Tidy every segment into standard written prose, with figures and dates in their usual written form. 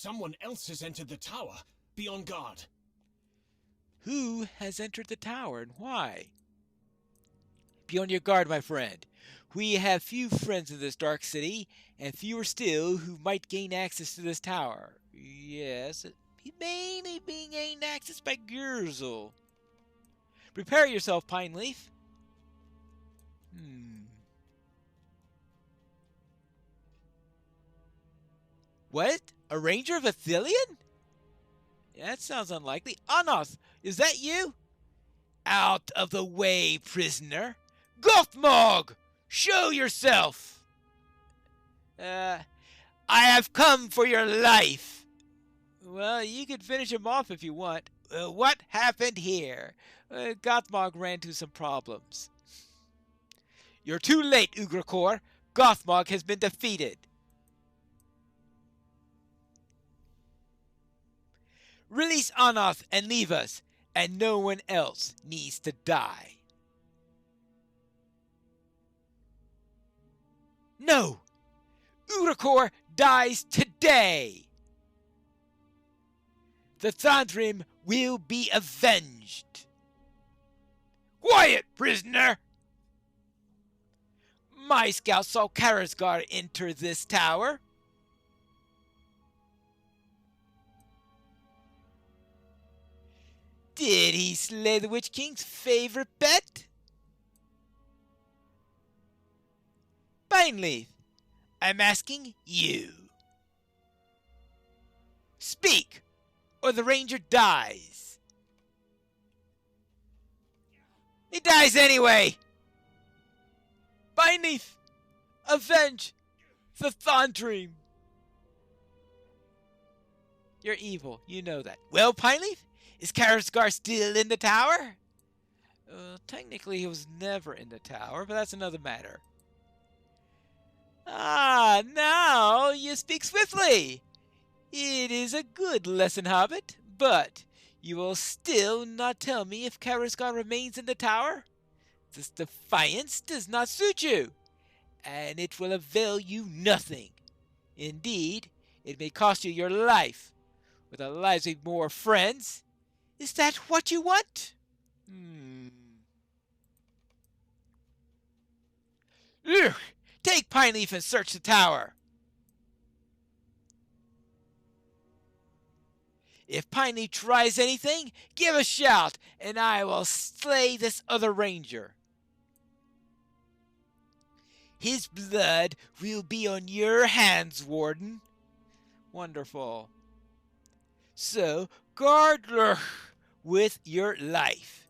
Someone else has entered the tower. Be on guard. Who has entered the tower and why? Be on your guard, my friend. We have few friends in this dark city, and fewer still who might gain access to this tower. Yes, it mainly being gained access by Gürzel. Prepare yourself, Pineleaf. What? A ranger of Athelion? Yeah, that sounds unlikely. Anoth, is that you? Out of the way, prisoner. Gothmog! Show yourself! I have come for your life. Well, you could finish him off if you want. What happened here? Gothmog ran into some problems. You're too late, Ugrakor. Gothmog has been defeated. Release Anoth and leave us, and no one else needs to die. No! Ugrakor dies today! The Thandrim will be avenged. Quiet, prisoner! My scout saw Karasgar enter this tower. Did he slay the Witch King's favorite pet? Pineleaf, I'm asking you. Speak, or the ranger dies. He dies anyway. Pineleaf, avenge the Thandrim. You're evil, you know that. Well, Pineleaf, is Karasgar still in the tower? Technically, he was never in the tower, but that's another matter. Ah, now you speak swiftly. It is a good lesson, Hobbit, but you will still not tell me if Karasgar remains in the tower? This defiance does not suit you, and it will avail you nothing. Indeed, it may cost you your life. With the lives of more friends, is that what you want? Ugh! Take Pineleaf and search the tower. If Pineleaf tries anything, give a shout, and I will slay this other ranger. His blood will be on your hands, Warden. Wonderful. So, guard with your life.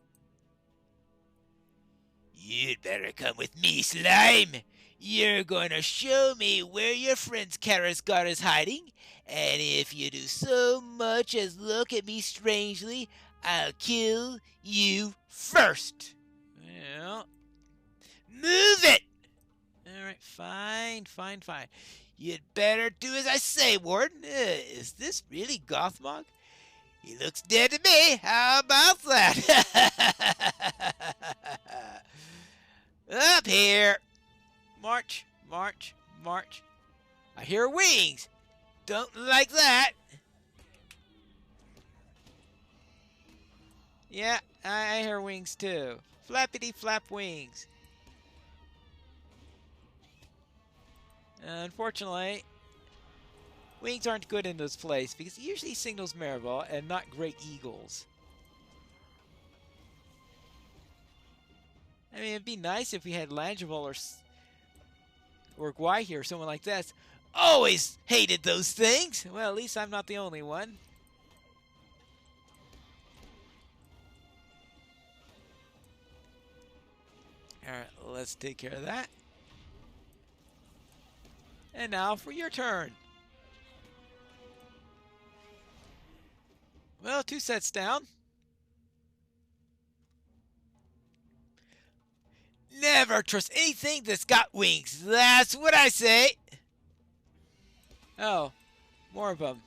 You'd better come with me, Slime. You're going to show me where your friend Karasgar is hiding, and if you do so much as look at me strangely, I'll kill you first. Well, move it! Alright, fine. You'd better do as I say, Warden. Is this really Gothmog? He looks dead to me. How about that? Up here. March. I hear wings. Don't like that. Yeah, I hear wings too. Flappity flap wings. Unfortunately, wings aren't good in this place because it usually signals Marival and not great eagles. I mean, it'd be nice if we had Langeval or Gwaihir or someone like that. Always hated those things. Well, at least I'm not the only one. Alright, let's take care of that. And now for your turn. Well, 2 sets down. Never trust anything that's got wings. That's what I say. Oh, more of them.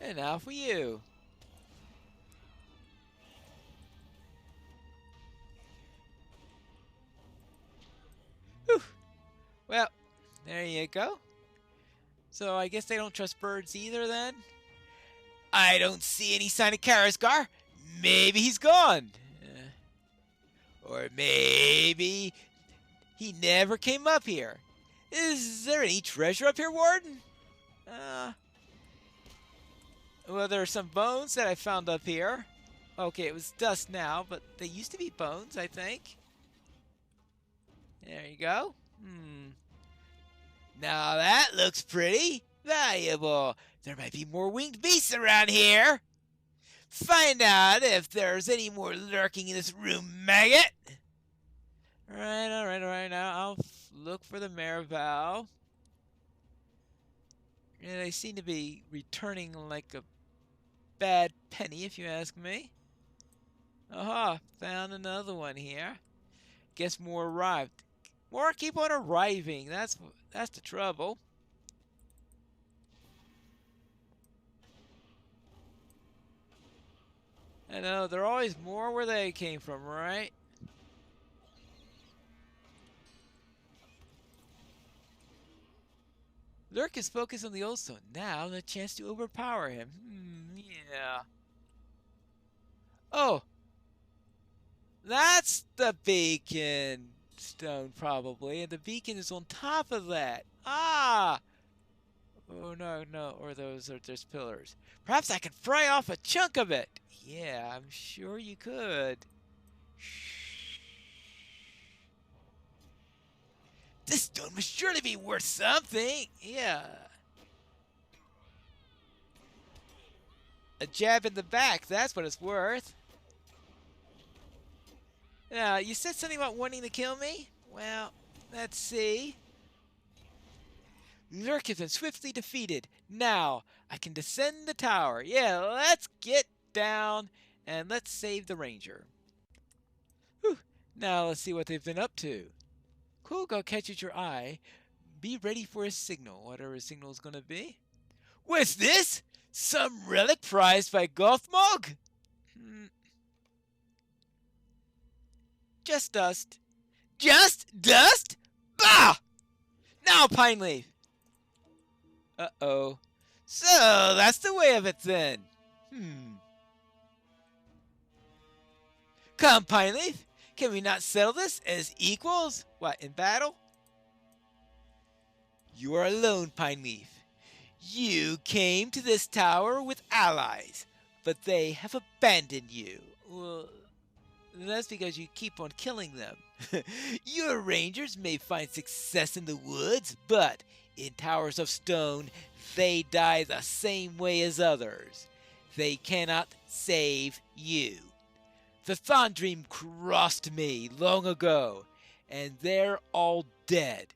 And now for you. Whew. Well, there you go. So I guess they don't trust birds either then? I don't see any sign of Karazgar. Maybe he's gone. Or maybe he never came up here. Is there any treasure up here, Warden? Well, there are some bones that I found up here. Okay, it was dust now, but they used to be bones, I think. There you go. Now that looks pretty valuable. There might be more winged beasts around here. Find out if there's any more lurking in this room, maggot. Alright. Now I'll look for the Marival. Yeah, they seem to be returning like a bad penny, if you ask me. Aha, found another one here. Guess more arrived. More keep on arriving. That's the trouble. I know, there are always more where they came from, right? Lurk is focused on the old stone. Now, the chance to overpower him. Yeah. Oh! That's the beacon stone, probably. And the beacon is on top of that. Ah! Oh, no. Or those are just pillars. Perhaps I can fry off a chunk of it. Yeah, I'm sure you could. This stone must surely be worth something. Yeah. A jab in the back, that's what it's worth. Now, you said something about wanting to kill me? Well, let's see. Lurk has been swiftly defeated. Now, I can descend the tower. Yeah, let's get down and let's save the ranger. Whew. Now, let's see what they've been up to. Kulga catches your eye. Be ready for a signal, whatever his signal is going to be. What's this? Some relic prized by Gothmog? Just dust. Just dust? Bah! Now, Pineleaf. Uh-oh. So, that's the way of it then. Come, Pineleaf. Can we not settle this as equals? What, in battle? You are alone, Pineleaf. You came to this tower with allies, but they have abandoned you. Well, that's because you keep on killing them. Your rangers may find success in the woods, but in towers of stone, they die the same way as others. They cannot save you. The Thondream crossed me long ago, and they're all dead.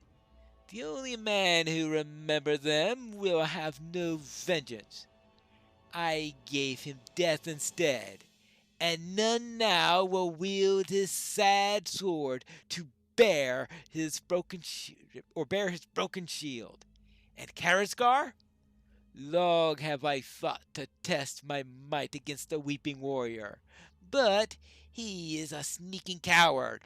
The only man who remembers them will have no vengeance. I gave him death instead, and none now will wield his sad sword to bear his broken shield. And Karazgar? Long have I fought to test my might against the weeping warrior, but he is a sneaking coward.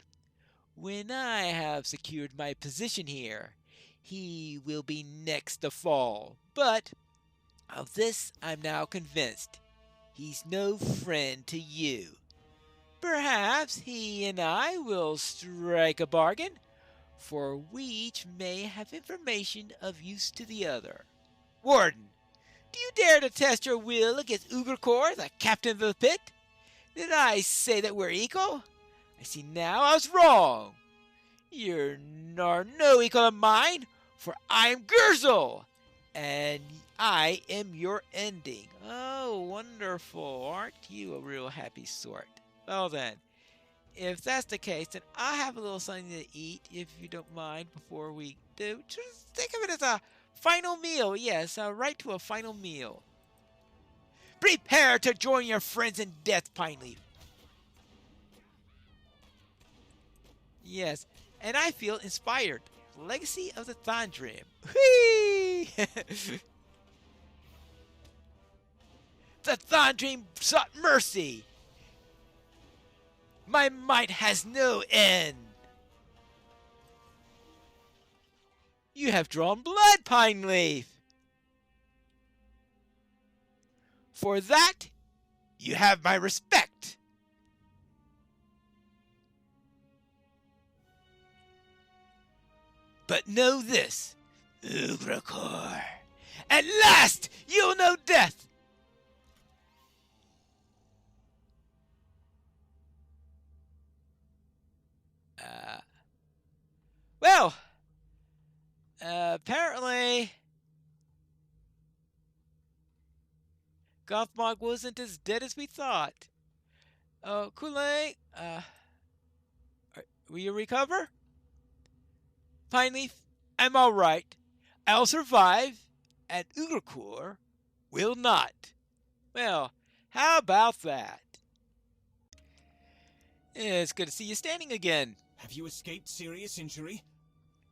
When I have secured my position here, he will be next to fall. But of this I'm now convinced. He's no friend to you. Perhaps he and I will strike a bargain, for we each may have information of use to the other. Warden, do you dare to test your will against Ugrkor, the captain of the pit? Did I say that we're equal? I see now I was wrong. You're no equal of mine, for I am Gurzel, and I am your ending. Oh, wonderful. Aren't you a real happy sort? Well then, if that's the case, then I'll have a little something to eat, if you don't mind, before we do. Just think of it as a final meal. Yes, right to a final meal. Prepare to join your friends in death, Pineleaf. Yes, and I feel inspired. Legacy of the Thondream. Whee! the Thondream sought mercy. My might has no end. You have drawn blood, Pineleaf. For that, you have my respect. But know this, Ugrakor. At last, you'll know death. Well, apparently, Gothmog wasn't as dead as we thought. Oh, Kool-Aid, will you recover? Pineleaf, I'm all right. I'll survive, and Ugrakor will not. Well, how about that? It's good to see you standing again. Have you escaped serious injury?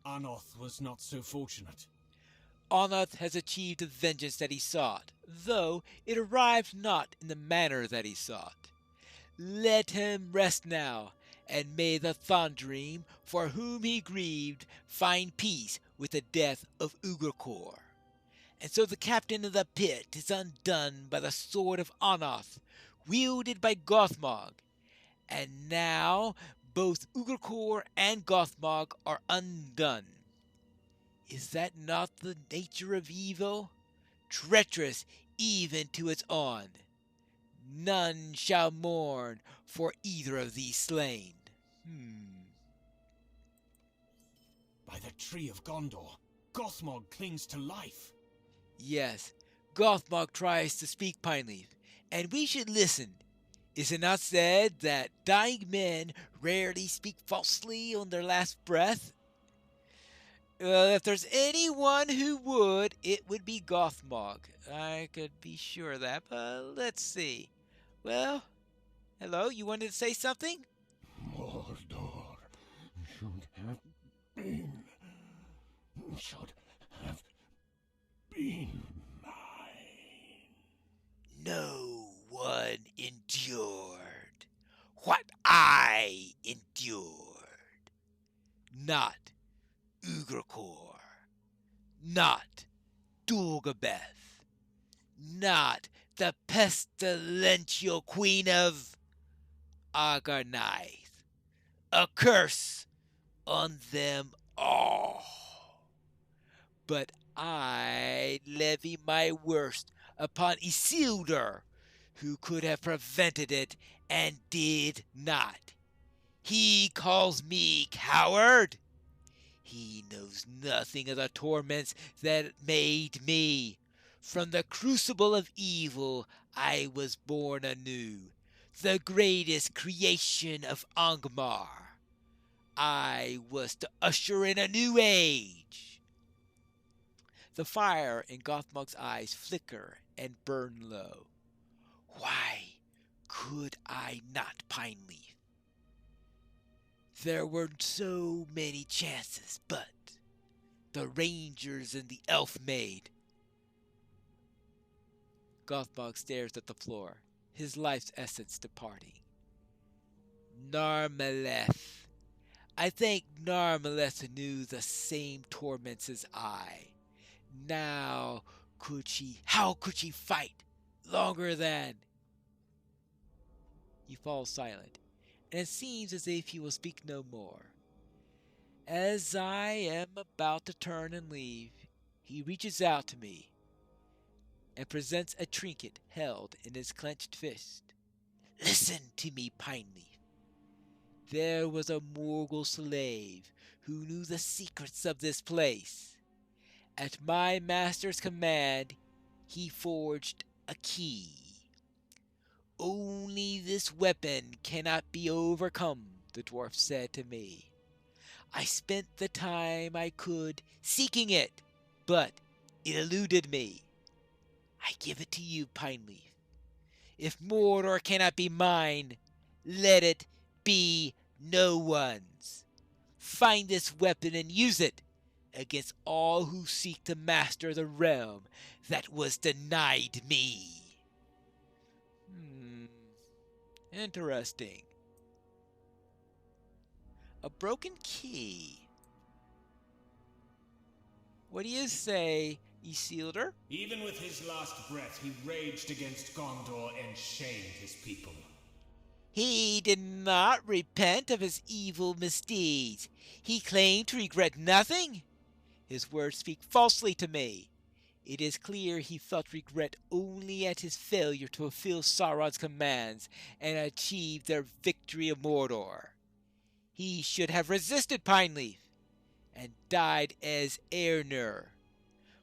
Anoth was not so fortunate. Anoth has achieved the vengeance that he sought, though it arrived not in the manner that he sought. Let him rest now, and may the Thondream, for whom he grieved, find peace with the death of Ugrakor. And so the captain of the pit is undone by the sword of Anoth, wielded by Gothmog. And now both Ugrakor and Gothmog are undone. Is that not the nature of evil? Treacherous even to its own. None shall mourn for either of these slain. By the tree of Gondor, Gothmog clings to life. Yes, Gothmog tries to speak, Pineleaf, and we should listen. Is it not said that dying men rarely speak falsely on their last breath? Well, if there's anyone who would, it would be Gothmog. I could be sure of that, but let's see. Well, hello, you wanted to say something? Mordor should have been mine. No one endured what I endured. Not Ugrakor, not Dulgabeth, not the pestilential queen of Agarnaith. A curse on them all. But I levy my worst upon Isildur, who could have prevented it and did not. He calls me coward. He knows nothing of the torments that made me. From the crucible of evil I was born anew, the greatest creation of Angmar. I was to usher in a new age. The fire in Gothmog's eyes flicker and burn low. Why could I not, Pineleaf? There were so many chances, but the Rangers and the Elf maid. Gothmog stares at the floor, his life's essence departing. Narmeleth. I think Narmeleth knew the same torments as I. Now, how could she fight longer than? He falls silent, and it seems as if he will speak no more. As I am about to turn and leave, he reaches out to me and presents a trinket held in his clenched fist. Listen to me, Pineleaf. There was a Morgul slave who knew the secrets of this place. At my master's command, he forged a key. Only this weapon cannot be overcome, the dwarf said to me. I spent the time I could seeking it, but it eluded me. I give it to you, Pineleaf. If Mordor cannot be mine, let it be no one's. Find this weapon and use it against all who seek to master the realm that was denied me. Interesting. A broken key. What do you say, Isildur? Even with his last breath, he raged against Gondor and shamed his people. He did not repent of his evil misdeeds. He claimed to regret nothing. His words speak falsely to me. It is clear he felt regret only at his failure to fulfill Sauron's commands and achieve their victory of Mordor. He should have resisted Pineleaf and died as Eärnur.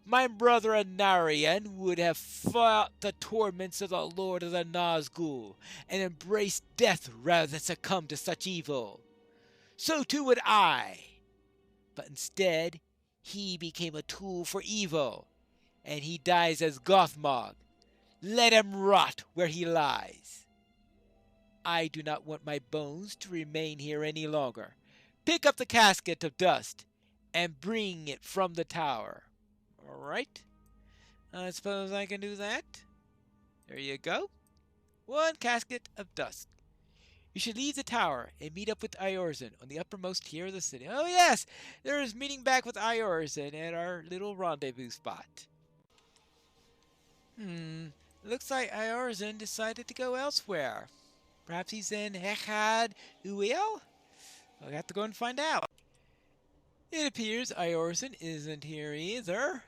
My brother Anarion would have fought the torments of the Lord of the Nazgul and embraced death rather than succumb to such evil. So too would I. But instead, he became a tool for evil, and he dies as Gothmog. Let him rot where he lies. I do not want my bones to remain here any longer. Pick up the casket of dust and bring it from the tower. All right. I suppose I can do that. There you go. One casket of dust. You should leave the tower and meet up with Eorzin on the uppermost tier of the city. Oh yes, there is meeting back with Eorzin at our little rendezvous spot. Looks like Eorzin decided to go elsewhere. Perhaps he's in Hechad Uil? I'll have to go and find out. It appears Eorzin isn't here either.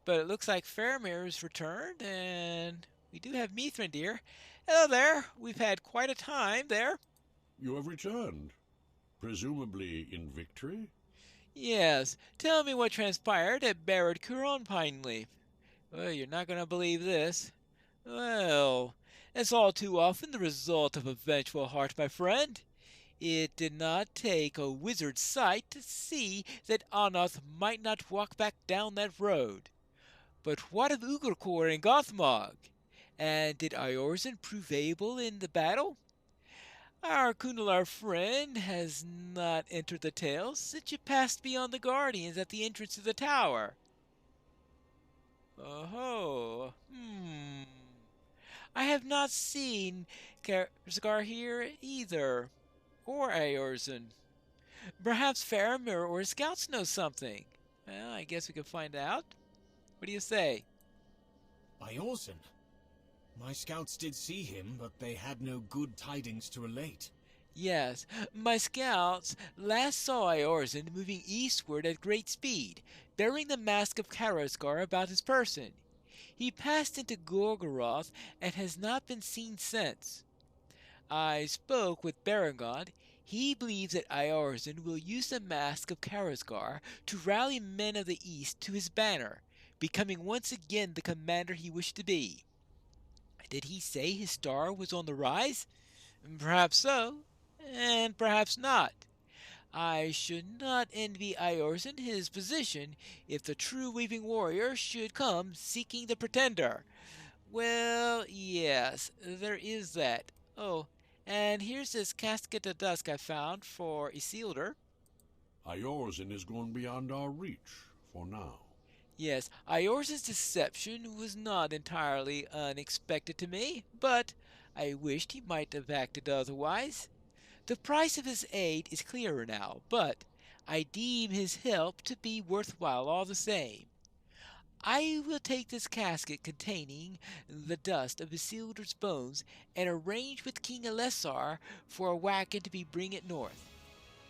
But it looks like Faramir's returned, and we do have Mithrin here. Hello there. We've had quite a time there. You have returned. Presumably in victory? Yes. Tell me what transpired at Barad Curon Pineleaf. Well, you're not going to believe this. Well, it's all too often the result of a vengeful heart, my friend. It did not take a wizard's sight to see that Anoth might not walk back down that road. But what of Ugarkor and Gothmog? And did Eorzin prove able in the battle? Our Kundalar friend has not entered the tale since you passed beyond the Guardians at the entrance to the tower. Oh, I have not seen Karsgar here either, or Eorzin. Perhaps Faramir or his scouts know something. Well, I guess we could find out. What do you say? Eorzin? My scouts did see him, but they had no good tidings to relate. Yes, my scouts last saw Eorzin moving eastward at great speed, bearing the mask of Karsgar about his person. He passed into Gorgoroth and has not been seen since. I spoke with Berengon. He believes that Eorzin will use the mask of Karsgar to rally men of the east to his banner, becoming once again the commander he wished to be. Did he say his star was on the rise? Perhaps so, and perhaps not. I should not envy Eorzin his position if the true weaving warrior should come seeking the pretender. Well, yes, there is that. Oh, and here's this casket of dust I found for Isildur. Eorzin is gone beyond our reach, for now. Yes, Eorzin's deception was not entirely unexpected to me, but I wished he might have acted otherwise. The price of his aid is clearer now, but I deem his help to be worthwhile all the same. I will take this casket containing the dust of Isildur's bones and arrange with King Elessar for a wagon to be bring it north.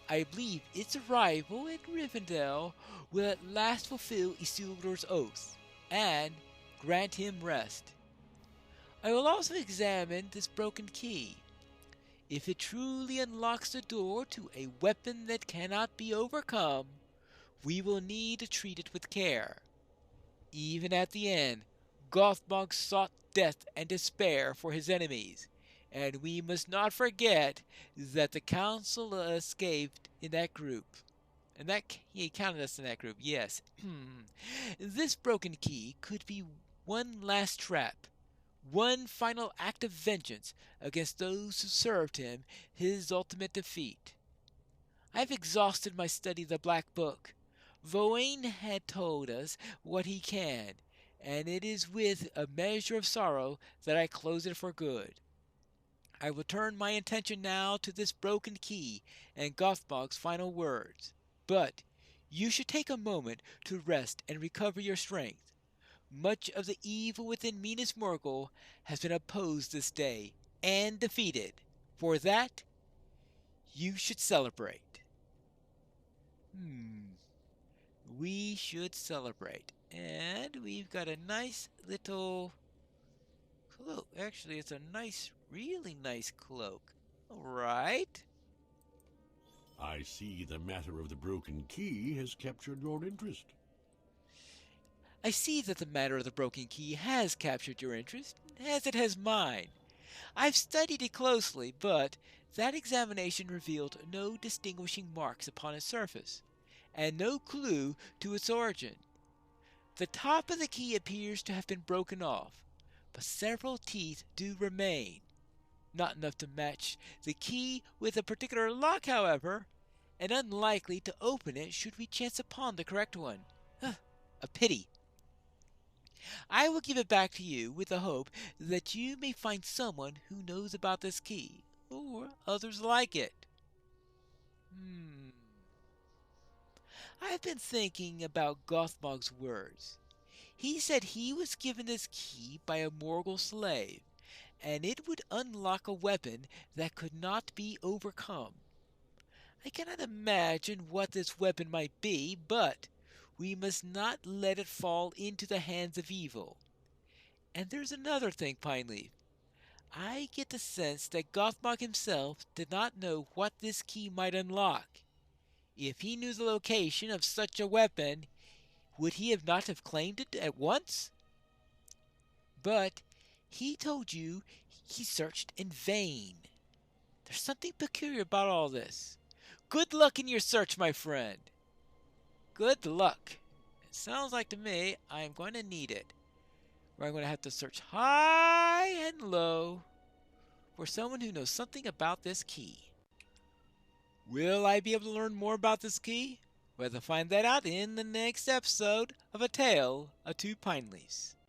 I believe its arrival at Rivendell will at last fulfill Isildur's oath, and grant him rest. I will also examine this broken key. If it truly unlocks the door to a weapon that cannot be overcome, we will need to treat it with care. Even at the end, Gothmog sought death and despair for his enemies, and we must not forget that the council escaped in that group. And that he counted us in that group, yes. This broken key could be one last trap, one final act of vengeance against those who served him his ultimate defeat. I've exhausted my study of the Black Book. Voane had told us what he can, and it is with a measure of sorrow that I close it for good. I will turn my attention now to this broken key and Gothmog's final words. But you should take a moment to rest and recover your strength. Much of the evil within Minas Morgul has been opposed this day and defeated. For that, you should celebrate. We should celebrate. And we've got a nice little cloak. Actually, it's a nice, really nice cloak. Alright. I see the matter of the broken key has captured your interest. I see that the matter of the broken key has captured your interest, as it has mine. I've studied it closely, but that examination revealed no distinguishing marks upon its surface, and no clue to its origin. The top of the key appears to have been broken off, but several teeth do remain. Not enough to match the key with a particular lock, however, and unlikely to open it should we chance upon the correct one. A pity. I will give it back to you with the hope that you may find someone who knows about this key, or others like it. I've been thinking about Gothmog's words. He said he was given this key by a Morgul slave, and it would unlock a weapon that could not be overcome. I cannot imagine what this weapon might be, but we must not let it fall into the hands of evil. And there's another thing, Pineleaf. I get the sense that Gothmog himself did not know what this key might unlock. If he knew the location of such a weapon, would he have not have claimed it at once? But he told you he searched in vain. There's something peculiar about all this. Good luck in your search, my friend. Good luck. It sounds like to me I'm going to need it. Or I'm going to have to search high and low for someone who knows something about this key. Will I be able to learn more about this key? We'll have to find that out in the next episode of A Tale of Two Pineleafs.